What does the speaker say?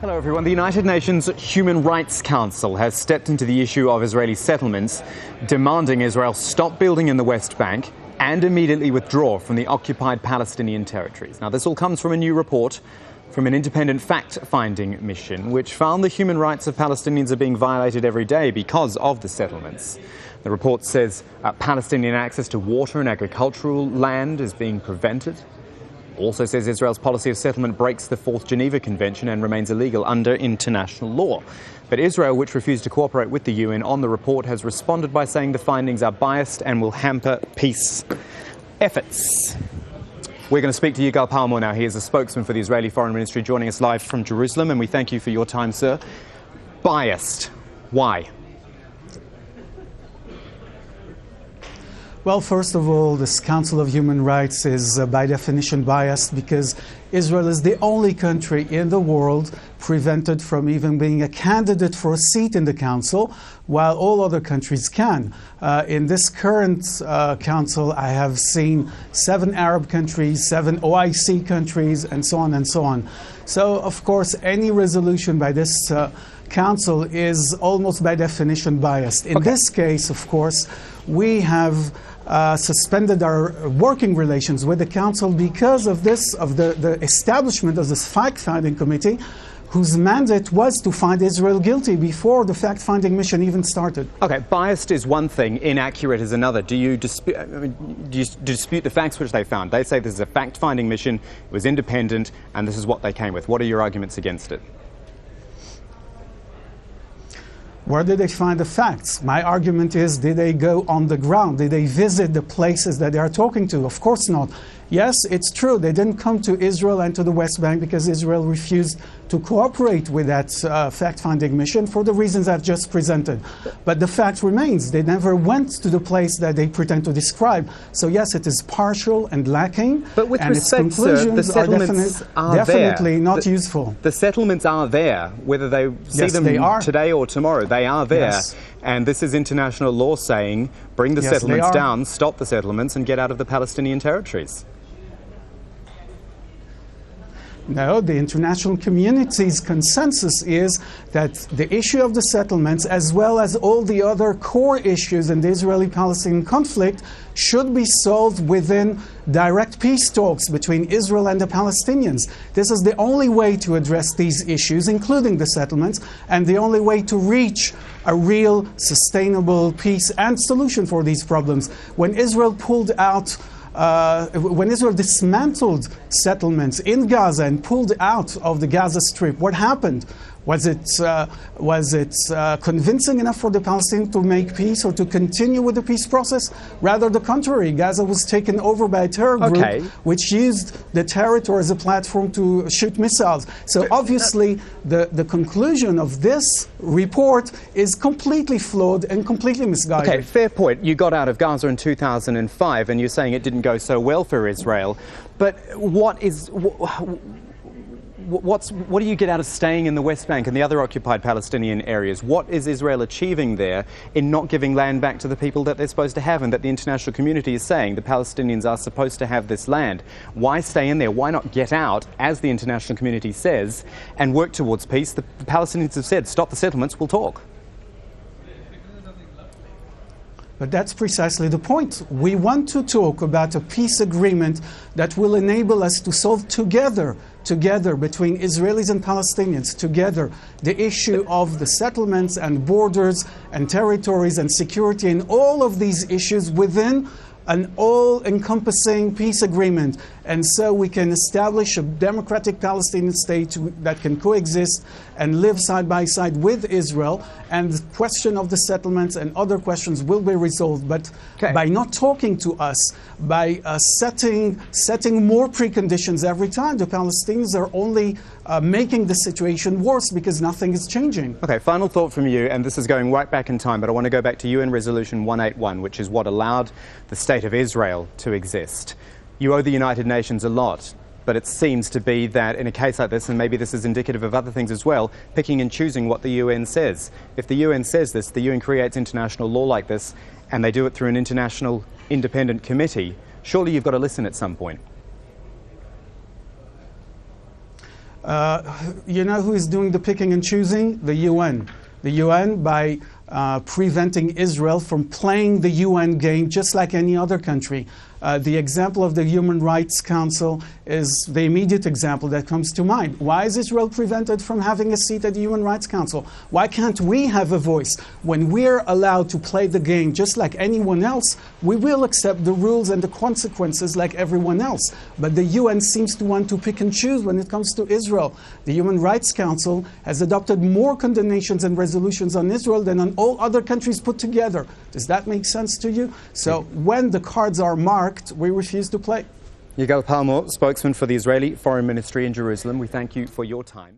Hello everyone. The United Nations Human Rights Council has stepped into the issue of Israeli settlements, demanding Israel stop building in the West Bank and immediately withdraw from the occupied Palestinian territories. Now, this all comes from a new report from an independent fact-finding mission which found the human rights of Palestinians are being violated every day because of the settlements. The report says Palestinian access to water and agricultural land is being prevented. Also says Israel's policy of settlement breaks the Fourth Geneva Convention and remains illegal under international law. But Israel, which refused to cooperate with the UN on the report, has responded by saying the findings are biased and will hamper peace efforts. We're going to speak to Yigal Palmor now. He is a spokesman for the Israeli Foreign Ministry, joining us live from Jerusalem, and we thank you for your time, sir. Biased. Why? Well, first of all, this Council of Human Rights is by definition biased because Israel is the only country in the world prevented from even being a candidate for a seat in the Council, while all other countries can. In this current Council, I have seen 7 Arab countries, 7 OIC countries, and so on and so on. So, of course, any resolution by this Council is almost by definition biased. In this case, of course, we have suspended our working relations with the Council because of this, of the establishment of this fact-finding committee, whose mandate was to find Israel guilty before the fact-finding mission even started. Okay, biased is one thing, inaccurate is another. Do you dispute the facts which they found? They say this is a fact-finding mission, it was independent, and this is what they came with. What are your arguments against it? Where did they find the facts? My argument is, did they go on the ground? Did they visit the places that they are talking to? Of course not. Yes, it's true, they didn't come to Israel and to the West Bank because Israel refused to cooperate with that fact-finding mission for the reasons I've just presented. But the fact remains, they never went to the place that they pretend to describe. So yes, it is partial and lacking, but with and respect, its conclusions the settlements are definitely not useful. The settlements are there, whether they see them today or tomorrow, they are there. Yes. And this is international law saying, bring the settlements down, stop the settlements, and get out of the Palestinian territories. No, the international community's consensus is that the issue of the settlements, as well as all the other core issues in the Israeli-Palestinian conflict, should be solved within direct peace talks between Israel and the Palestinians. This is the only way to address these issues, including the settlements, and the only way to reach a real, sustainable peace and solution for these problems. When Israel pulled out when Israel dismantled settlements in Gaza and pulled out of the Gaza Strip, what happened? Was it convincing enough for the Palestinians to make peace or to continue with the peace process? Rather the contrary. Gaza was taken over by a terror group which used the territory as a platform to shoot missiles. So obviously the conclusion of this report is completely flawed and completely misguided. Okay, fair point. You got out of Gaza in 2005 and you're saying it didn't go so well for Israel. But what do you get out of staying in the West Bank and the other occupied Palestinian areas? What is Israel achieving there in not giving land back to the people that they're supposed to have and that the international community is saying the Palestinians are supposed to have this land? Why stay in there? Why not get out, as the international community says, and work towards peace? The Palestinians have said, stop the settlements, we'll talk. But that's precisely the point. We want to talk about a peace agreement that will enable us to solve together between Israelis and Palestinians, together, the issue of the settlements and borders and territories and security and all of these issues within an all-encompassing peace agreement. And so we can establish a democratic Palestinian state that can coexist and live side by side with Israel. And the question of the settlements and other questions will be resolved. But by not talking to us, by setting more preconditions every time, the Palestinians are only making the situation worse because nothing is changing. Okay, final thought from you, and this is going right back in time, but I want to go back to UN Resolution 181, which is what allowed the State of Israel to exist. You owe the United Nations a lot, but it seems to be that in a case like this, and maybe this is indicative of other things as well, picking and choosing what the UN says. If the UN says this, the UN creates international law like this, and they do it through an international independent committee, surely you've got to listen at some point. You know who is doing the picking and choosing? The UN. The UN, by preventing Israel from playing the UN game just like any other country. The example of the Human Rights Council is the immediate example that comes to mind. Why is Israel prevented from having a seat at the Human Rights Council? Why can't we have a voice? When we're allowed to play the game just like anyone else, we will accept the rules and the consequences like everyone else. But the UN seems to want to pick and choose when it comes to Israel. The Human Rights Council has adopted more condemnations and resolutions on Israel than on all other countries put together. Does that make sense to you? So when the cards are marked, we refuse to play. Yigal Palmor, spokesman for the Israeli Foreign Ministry in Jerusalem, we thank you for your time.